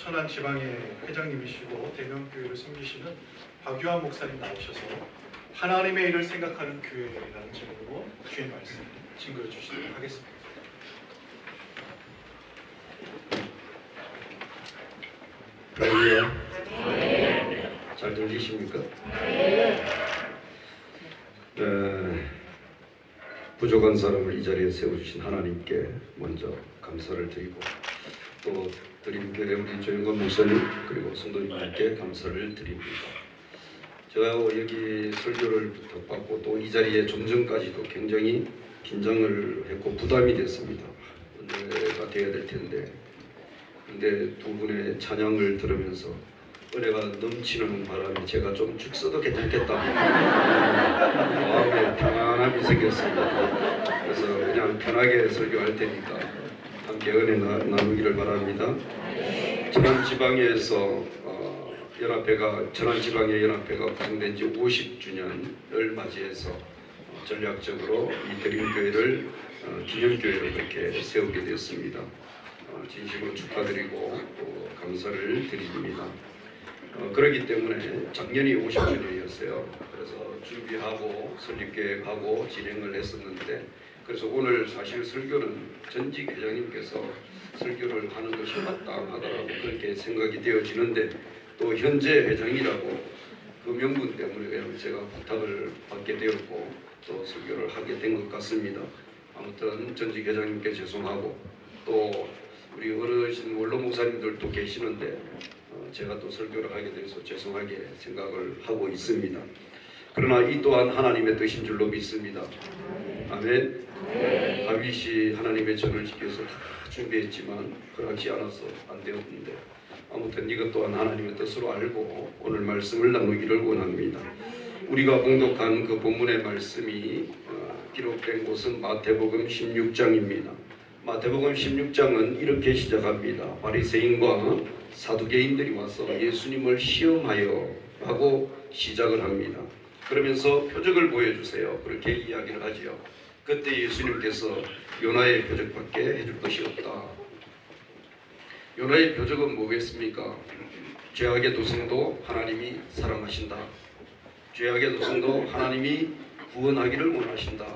천안 지방의 회장님이시고 대명교회를 섬기시는 박유한 목사님 나오셔서 하나님의 일을 생각하는 교회라는 제목으로 주의 말씀 증거해 주시도록 하겠습니다. 네. 잘 들리십니까? 부족한 사람을 이 자리에 세워주신 하나님께 먼저 감사를 드리고 또 드림교회 우리 조영건 목사님 그리고 성도님께 감사를 드립니다. 제가 여기 설교를 부탁받고 또 이 자리에 좀 전까지도 굉장히 긴장을 했고 부담이 됐습니다. 은혜가 되어야 될 텐데 근데 두 분의 찬양을 들으면서 은혜가 넘치는 바람에 제가 좀 죽어도 괜찮겠다 마음에 편안함이 생겼습니다. 그래서 그냥 편하게 설교할 테니까 함께 은혜 나누기를 바랍니다. 천안지방의 연합회가 구성된 지 50주년을 맞이해서 전략적으로 이 드림교회를 기념교회로 이렇게 세우게 되었습니다. 진심으로 축하드리고 감사를 드립니다. 그렇기 때문에 작년이 50주년이었어요. 그래서 준비하고 설립계획하고 진행을 했었는데 그래서 오늘 사실 설교는 전직 회장님께서 설교를 하는 것이 마땅하다고 그렇게 생각이 되어지는데 또 현재 회장이라고 그 명분 때문에 제가 부탁을 받게 되었고 또 설교를 하게 된 것 같습니다. 아무튼 전직 회장님께 죄송하고 또 우리 어르신 원로 목사님들도 계시는데 제가 또 설교를 하게 돼서 죄송하게 생각을 하고 있습니다. 그러나 이 또한 하나님의 뜻인 줄로 믿습니다. 아멘. 다윗이 하나님의 전을 지켜서 다 준비했지만 허락지 않아서 안 되었는데 아무튼 이것 또한 하나님의 뜻으로 알고 오늘 말씀을 나누기를 원합니다. 우리가 봉독한 그 본문의 말씀이 기록된 곳은 마태복음 16장입니다. 마태복음 16장은 이렇게 시작합니다. 바리새인과 사두개인들이 와서 예수님을 시험하여 하고 시작을 합니다. 그러면서 표적을 보여주세요. 그렇게 이야기를 하지요. 그때 예수님께서 요나의 표적밖에 해줄 것이 없다. 요나의 표적은 뭐겠습니까? 죄악의 도성도 하나님이 사랑하신다. 죄악의 도성도 하나님이 구원하기를 원하신다.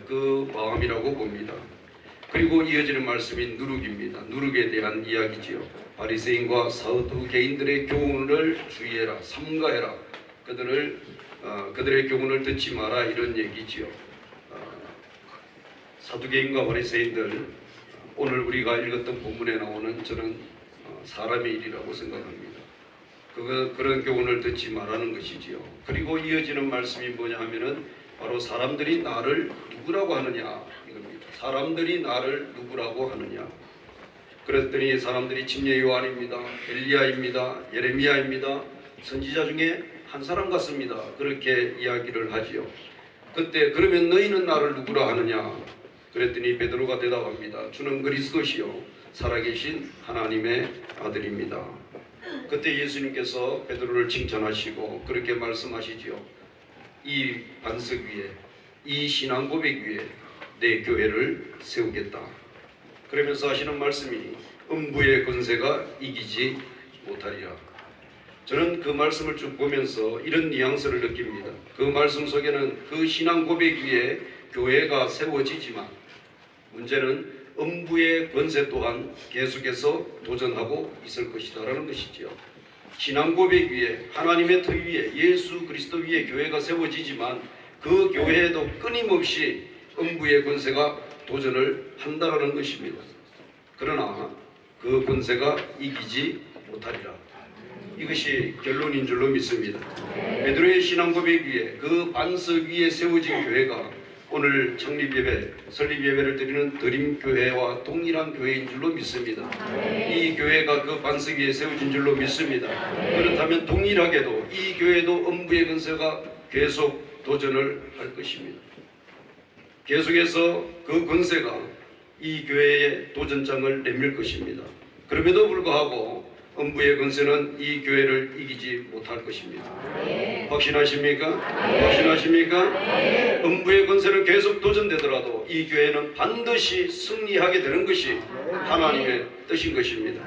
그 마음이라고 봅니다. 그리고 이어지는 말씀이 누룩입니다. 누룩에 대한 이야기지요. 바리새인과 사두개인들의 교훈을 주의해라, 삼가해라. 그들의 교훈을 듣지 마라 이런 얘기지요. 사두개인과 바리새인들 오늘 우리가 읽었던 본문에 나오는 저는 사람의 일이라고 생각합니다. 그런 교훈을 듣지 말라는 것이지요. 그리고 이어지는 말씀이 뭐냐 하면은 바로 사람들이 나를 누구라고 하느냐 이겁니다. 사람들이 나를 누구라고 하느냐. 그랬더니 사람들이 침례 요한입니다. 엘리야입니다. 예레미야입니다. 선지자 중에 한 사람 같습니다. 그렇게 이야기를 하지요. 그때 그러면 너희는 나를 누구라 하느냐. 그랬더니 베드로가 대답합니다. 주는 그리스도시요 살아계신 하나님의 아들입니다. 그때 예수님께서 베드로를 칭찬하시고 그렇게 말씀하시지요. 이 반석 위에 이 신앙 고백 위에 내 교회를 세우겠다. 그러면서 하시는 말씀이 음부의 권세가 이기지 못하리라. 저는 그 말씀을 쭉 보면서 이런 뉘앙스를 느낍니다. 그 말씀 속에는 그 신앙 고백 위에 교회가 세워지지만 문제는 음부의 권세 또한 계속해서 도전하고 있을 것이다 라는 것이지요. 신앙 고백 위에 하나님의 터 위에 예수 그리스도 위에 교회가 세워지지만 그 교회에도 끊임없이 음부의 권세가 도전을 한다라는 것입니다. 그러나 그 권세가 이기지 못하리라. 이것이 결론인 줄로 믿습니다. 베드로의 신앙 고백 위에 그 반석 위에 세워진 교회가 오늘 창립예배, 설립예배를 드리는 드림교회와 동일한 교회인 줄로 믿습니다. 이 교회가 그 반석 위에 세워진 줄로 믿습니다. 그렇다면 동일하게도 이 교회도 음부의 권세가 계속 도전을 할 것입니다. 계속해서 그 권세가 이 교회의 도전장을 내밀 것입니다. 그럼에도 불구하고 음부의 권세는 이 교회를 이기지 못할 것입니다. 확신하십니까? 확신하십니까? 음부의 권세는 계속 도전되더라도 이 교회는 반드시 승리하게 되는 것이 하나님의 뜻인 것입니다.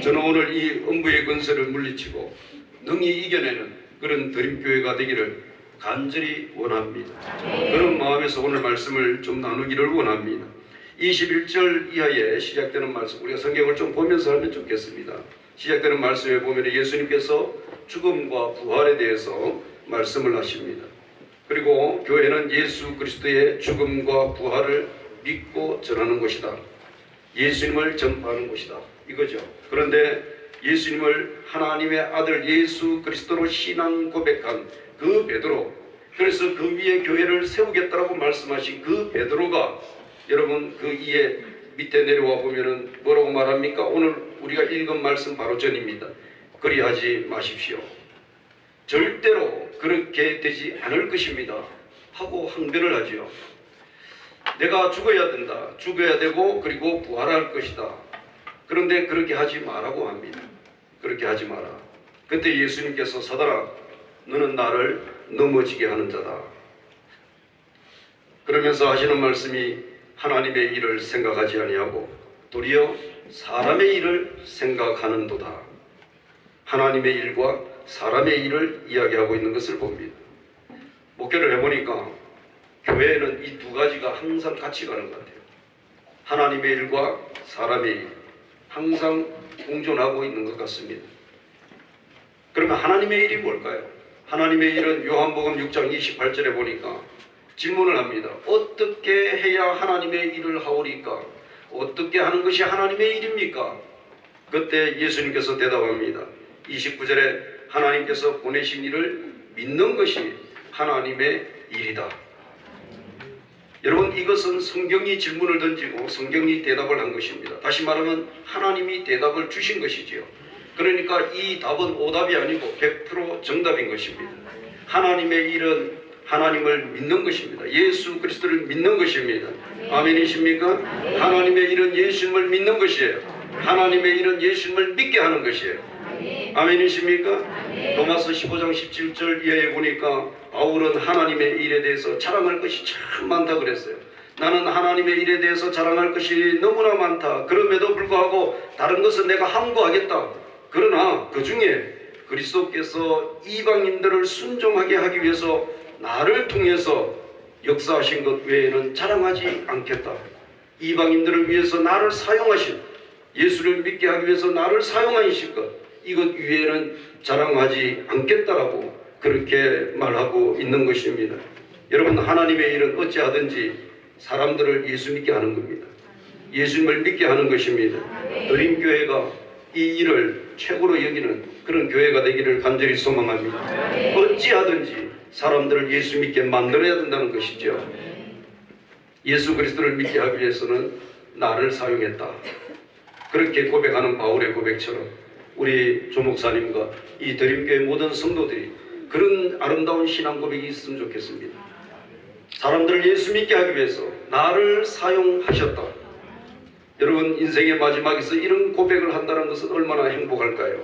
저는 오늘 이 음부의 권세를 물리치고 능히 이겨내는 그런 드림교회가 되기를 간절히 원합니다. 그런 마음에서 오늘 말씀을 좀 나누기를 원합니다. 21절 이하에 시작되는 말씀, 우리가 성경을 좀 보면서 하면 좋겠습니다. 시작되는 말씀에 보면 예수님께서 죽음과 부활에 대해서 말씀을 하십니다. 그리고 교회는 예수 그리스도의 죽음과 부활을 믿고 전하는 것이다. 예수님을 전파하는 것이다. 이거죠. 그런데 예수님을 하나님의 아들 예수 그리스도로 신앙 고백한 그 베드로, 그래서 그 위에 교회를 세우겠다라고 말씀하신 그 베드로가 여러분 그 이에 밑에 내려와 보면은 뭐라고 말합니까? 오늘 우리가 읽은 말씀 바로 전입니다. 그리하지 마십시오. 절대로 그렇게 되지 않을 것입니다. 하고 항변을 하지요. 내가 죽어야 된다. 죽어야 되고 그리고 부활할 것이다. 그런데 그렇게 하지 마라고 합니다. 그렇게 하지 마라. 그때 예수님께서 사단아 너는 나를 넘어지게 하는 자다. 그러면서 하시는 말씀이 하나님의 일을 생각하지 아니하고 도리어 사람의 일을 생각하는도다. 하나님의 일과 사람의 일을 이야기하고 있는 것을 봅니다. 목회를 해보니까 교회에는 이 두 가지가 항상 같이 가는 것 같아요. 하나님의 일과 사람의 일 항상 공존하고 있는 것 같습니다. 그러면 하나님의 일이 뭘까요? 하나님의 일은 요한복음 6장 28절에 보니까 질문을 합니다. 어떻게 해야 하나님의 일을 하오리까? 어떻게 하는 것이 하나님의 일입니까? 그때 예수님께서 대답합니다. 29절에 하나님께서 보내신 일을 믿는 것이 하나님의 일이다. 여러분 이것은 성경이 질문을 던지고 성경이 대답을 한 것입니다. 다시 말하면 하나님이 대답을 주신 것이지요. 그러니까 이 답은 오답이 아니고 100% 정답인 것입니다. 하나님의 일은 하나님을 믿는 것입니다. 예수 그리스도를 믿는 것입니다. 아멘이십니까? 하나님의 일은 예수님을 믿는 것이에요. 하나님의 일은 예수님을 믿게 하는 것이에요. 아멘이십니까? 로마서 15장 17절 이하에 보니까 바울은 하나님의 일에 대해서 자랑할 것이 참 많다 그랬어요. 나는 하나님의 일에 대해서 자랑할 것이 너무나 많다. 그럼에도 불구하고 다른 것은 내가 함구하겠다. 그러나 그 중에 그리스도께서 이방인들을 순종하게 하기 위해서 나를 통해서 역사하신 것 외에는 자랑하지 않겠다. 이방인들을 위해서 나를 사용하신, 예수를 믿게 하기 위해서 나를 사용하신 것, 이것 위에는 자랑하지 않겠다라고 그렇게 말하고 있는 것입니다. 여러분 하나님의 일은 어찌하든지 사람들을 예수 믿게 하는 겁니다. 예수님을 믿게 하는 것입니다. 드림교회가 이 일을 최고로 여기는 그런 교회가 되기를 간절히 소망합니다. 어찌하든지 사람들을 예수 믿게 만들어야 된다는 것이죠. 예수 그리스도를 믿게 하기 위해서는 나를 사용했다. 그렇게 고백하는 바울의 고백처럼 우리 조 목사님과 이 드림교회 모든 성도들이 그런 아름다운 신앙 고백이 있으면 좋겠습니다. 사람들을 예수 믿게 하기 위해서 나를 사용하셨다. 여러분 인생의 마지막에서 이런 고백을 한다는 것은 얼마나 행복할까요?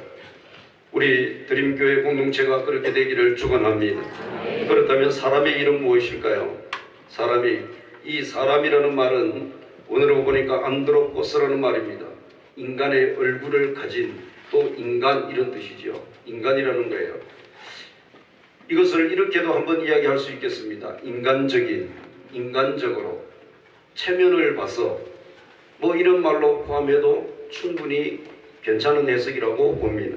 우리 드림교회 공동체가 그렇게 되기를 축원합니다. 그렇다면 사람의 일은 무엇일까요? 이 사람이라는 말은 오늘로 보니까 안드로코스라는 말입니다. 인간의 얼굴을 가진 또 인간 이런 뜻이죠. 인간이라는 거예요. 이것을 이렇게도 한번 이야기할 수 있겠습니다. 인간적으로 체면을 봐서 뭐 이런 말로 포함해도 충분히 괜찮은 해석이라고 봅니다.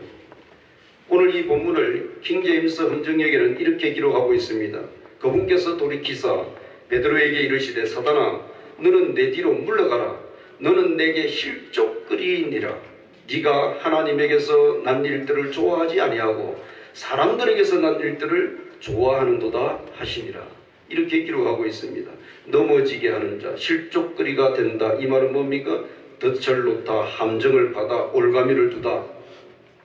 오늘 이 본문을 킹제임스 헌정역에는 이렇게 기록하고 있습니다. 그분께서 돌이키사 베드로에게 이르시되 사단아 너는 내 뒤로 물러가라. 너는 내게 실족거리니라. 네가 하나님에게서 난 일들을 좋아하지 아니하고 사람들에게서 난 일들을 좋아하는도다 하시니라. 이렇게 기록하고 있습니다. 넘어지게 하는 자, 실족거리가 된다. 이 말은 뭡니까? 덫을 놓다, 함정을 받아, 올가미를 두다.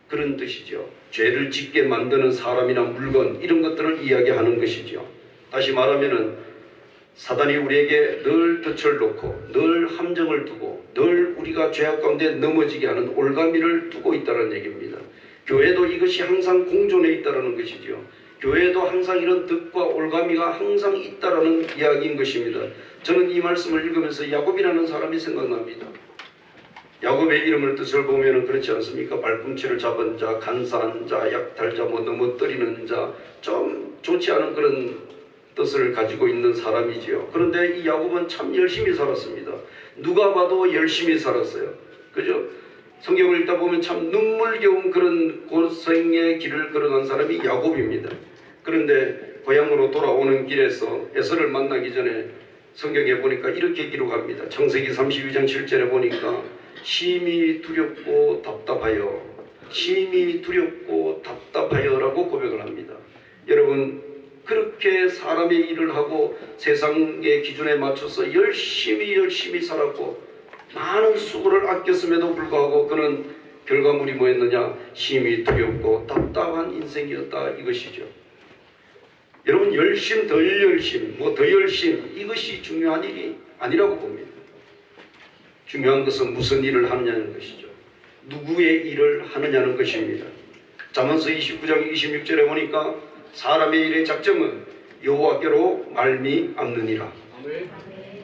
그런 뜻이죠. 죄를 짓게 만드는 사람이나 물건 이런 것들을 이야기하는 것이죠. 다시 말하면은 사단이 우리에게 늘 덫을 놓고 늘 함정을 두고 늘 우리가 죄악 가운데 넘어지게 하는 올가미를 두고 있다는 얘기입니다. 교회도 이것이 항상 공존해 있다는 것이죠. 교회도 항상 이런 덫과 올가미가 항상 있다는 이야기인 것입니다. 저는 이 말씀을 읽으면서 야곱이라는 사람이 생각납니다. 야곱의 이름을 뜻을 보면 그렇지 않습니까? 발꿈치를 잡은 자, 간사한 자, 약탈자, 넘어뜨리는 자, 좀 좋지 않은 그런 뜻을 가지고 있는 사람이지요. 그런데 이 야곱은 참 열심히 살았습니다. 누가 봐도 열심히 살았어요. 그죠? 성경을 읽다 보면 참 눈물겨운 그런 고생의 길을 걸어간 사람이 야곱입니다. 그런데 고향으로 돌아오는 길에서 에서를 만나기 전에 성경에 보니까 이렇게 기록합니다. 창세기 32장 7절에 보니까 심히 두렵고 답답하여, 심히 두렵고 답답하여 라고 고백을 합니다. 여러분, 그렇게 사람의 일을 하고 세상의 기준에 맞춰서 열심히 살았고 많은 수고를 아꼈음에도 불구하고 그는 결과물이 뭐였느냐? 심히 두렵고 답답한 인생이었다, 이것이죠. 여러분, 열심, 덜 열심, 더 열심, 이것이 중요한 일이 아니라고 봅니다. 중요한 것은 무슨 일을 하느냐는 것이죠. 누구의 일을 하느냐는 것입니다. 잠언서 29장 26절에 보니까 사람의 일의 작정은 여호와께로 말미암느니라.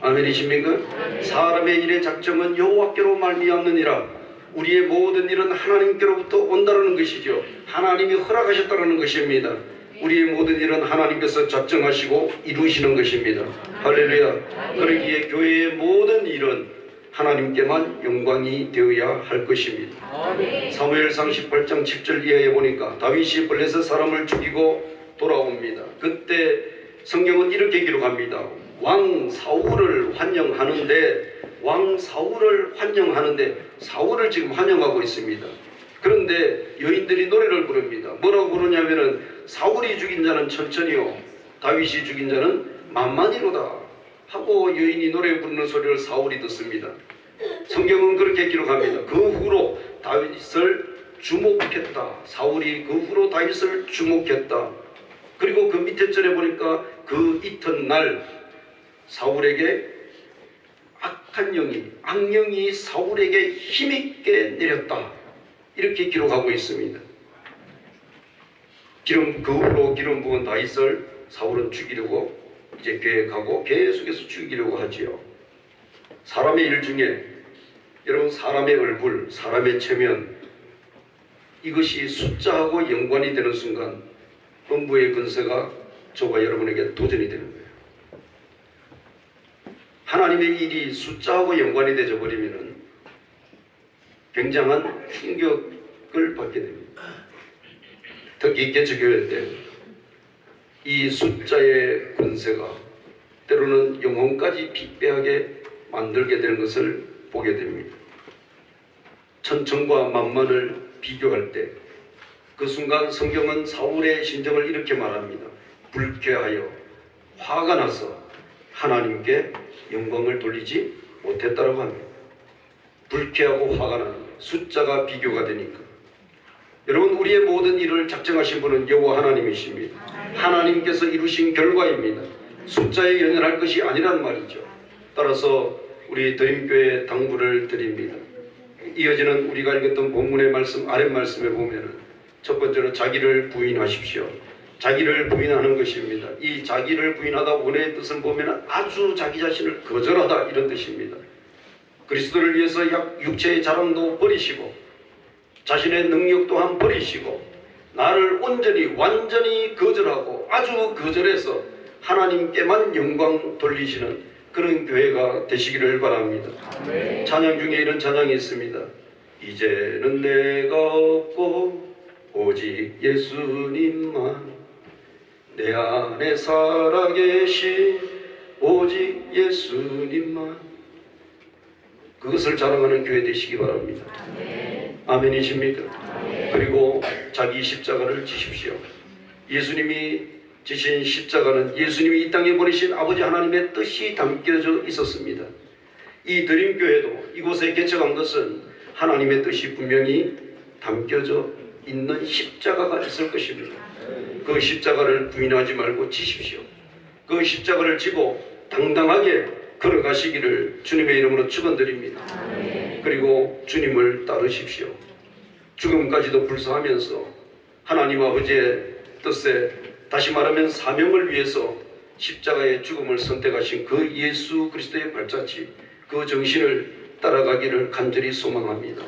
아멘이십니까? 사람의 일의 작정은 여호와께로 말미암느니라. 우리의 모든 일은 하나님께로부터 온다는 것이죠. 하나님이 허락하셨다는 것입니다. 우리의 모든 일은 하나님께서 작정하시고 이루시는 것입니다. 할렐루야. 그러기에 교회의 모든 일은 하나님께만 영광이 되어야 할 것입니다. 사무엘상 18장 10절 이하에 보니까 다윗이 블레셋 사람을 죽이고 돌아옵니다. 그때 성경은 이렇게 기록합니다. 왕 사울을 환영하는데 사울을 지금 환영하고 있습니다. 그런데 여인들이 노래를 부릅니다. 뭐라고 부르냐면은 사울이 죽인 자는 천천히요, 다윗이 죽인 자는 만만히로다 하고 여인이 노래 부르는 소리를 사울이 듣습니다. 성경은 그렇게 기록합니다. 그 후로 다윗을 주목했다. 사울이 그 후로 다윗을 주목했다. 그리고 그 밑에 절에 보니까 그 이튿날 사울에게 악령이 사울에게 힘있게 내렸다. 이렇게 기록하고 있습니다. 그 후로 기름 부은 다윗을 사울은 죽이려고 이제 계획하고 계속해서 죽이려고 하지요. 사람의 일 중에 여러분, 사람의 얼굴, 사람의 체면, 이것이 숫자하고 연관이 되는 순간 음부의 근세가 저와 여러분에게 도전이 되는 거예요. 하나님의 일이 숫자하고 연관이 되어 버리면 굉장한 충격을 받게 됩니다. 특히 개척교회 때 이 숫자의 근세가 때로는 영혼까지 빗배하게 만들게 되는 것을 보게 됩니다. 천천과 만만을 비교할 때 그 순간 성경은 사울의 심정을 이렇게 말합니다. 불쾌하여 화가 나서 하나님께 영광을 돌리지 못했다고 합니다. 불쾌하고 화가 나는 거예요. 숫자가 비교가 되니까. 여러분, 우리의 모든 일을 작정하신 분은 여호와 하나님이십니다. 하나님께서 이루신 결과입니다. 숫자에 연연할 것이 아니란 말이죠. 따라서 우리 드림교회 당부를 드립니다. 이어지는 우리가 읽었던 본문의 말씀, 아랫말씀에 보면은 첫 번째로 자기를 부인하십시오. 자기를 부인하는 것입니다. 이 자기를 부인하다 원어의 뜻을 보면 아주 자기 자신을 거절하다, 이런 뜻입니다. 그리스도를 위해서 육체의 자랑도 버리시고 자신의 능력 또한 버리시고 나를 완전히 거절하고 아주 거절해서 하나님께만 영광 돌리시는 그런 교회가 되시기를 바랍니다. 아멘. 찬양 중에 이런 찬양이 있습니다. 이제는 내가 없고 오직 예수님만, 내 안에 살아계신 오직 예수님만. 그것을 자랑하는 교회 되시기 바랍니다. 아멘. 아멘이십니까? 아멘. 그리고 자기 십자가를 지십시오. 예수님이 지신 십자가는 예수님이 이 땅에 보내신 아버지 하나님의 뜻이 담겨져 있었습니다. 이 드림교회도 이곳에 개척한 것은 하나님의 뜻이 분명히 담겨져 있는 십자가가 있을 것입니다. 그 십자가를 부인하지 말고 지십시오. 그 십자가를 지고 당당하게 걸어가시기를 주님의 이름으로 축원드립니다. 그리고 주님을 따르십시오. 죽음까지도 불사하면서 하나님 아버지의 뜻에, 다시 말하면 사명을 위해서 십자가의 죽음을 선택하신 그 예수 그리스도의 발자취, 그 정신을 따라가기를 간절히 소망합니다.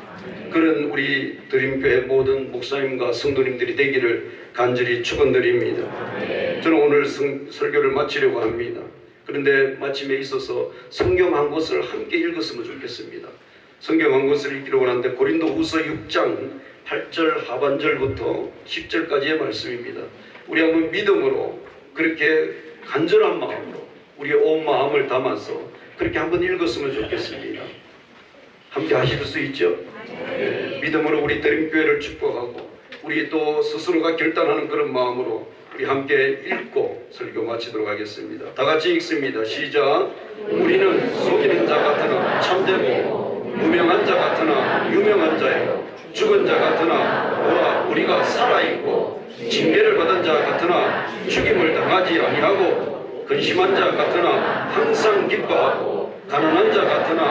그런 우리 드림교회 모든 목사님과 성도님들이 되기를 간절히 축원드립니다. 저는 오늘 설교를 마치려고 합니다. 그런데 마침에 있어서 성경 한 곳을 함께 읽었으면 좋겠습니다. 성경 한 곳을 읽기로 하는데 고린도후서 6장 8절 하반절부터 10절까지의 말씀입니다. 우리 한번 믿음으로 그렇게 간절한 마음으로 우리의 온 마음을 담아서 그렇게 한번 읽었으면 좋겠습니다. 함께 하실 수 있죠? 네, 믿음으로 우리 드림교회를 축복하고 우리 또 스스로가 결단하는 그런 마음으로 우리 함께 읽고 설교 마치도록 하겠습니다. 다 같이 읽습니다. 시작. 우리는 속이는 자 같으나 참되고 무명한 자 같으나 유명한 자요, 죽은 자 같으나 오라 우리가 살아있고 징계를 받은 자 같으나 죽임을 당하지 아니하고 근심한 자 같으나 항상 기뻐하고 가난한 자 같으나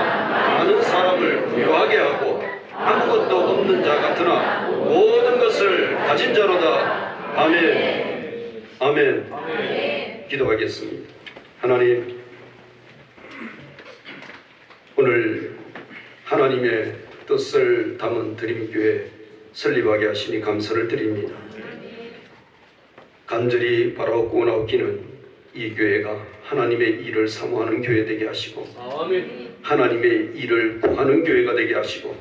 많은 사람을 부유하게 하고 아무것도 없는 자 같으나 모든 것을 가진 자로다. 아멘. 아멘. 기도하겠습니다. 하나님, 오늘 하나님의 뜻을 담은 드림교회 설립하게 하시니 감사를 드립니다. 간절히 바라옵고 원하옵기는 이 교회가 하나님의 일을 사모하는 교회 되게 하시고 하나님의 일을 구하는 교회가 되게 하시고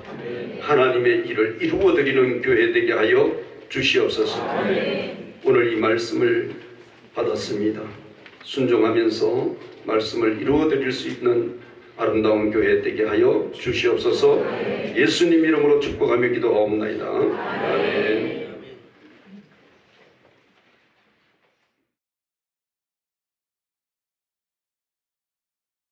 하나님의 일을 이루어드리는 교회 되게 하여 주시옵소서. 오늘 이 말씀을 받았습니다. 순종하면서 말씀을 이루어드릴 수 있는 아름다운 교회 되게 하여 주시옵소서. 예수님 이름으로 축복하며 기도하옵나이다. 아멘.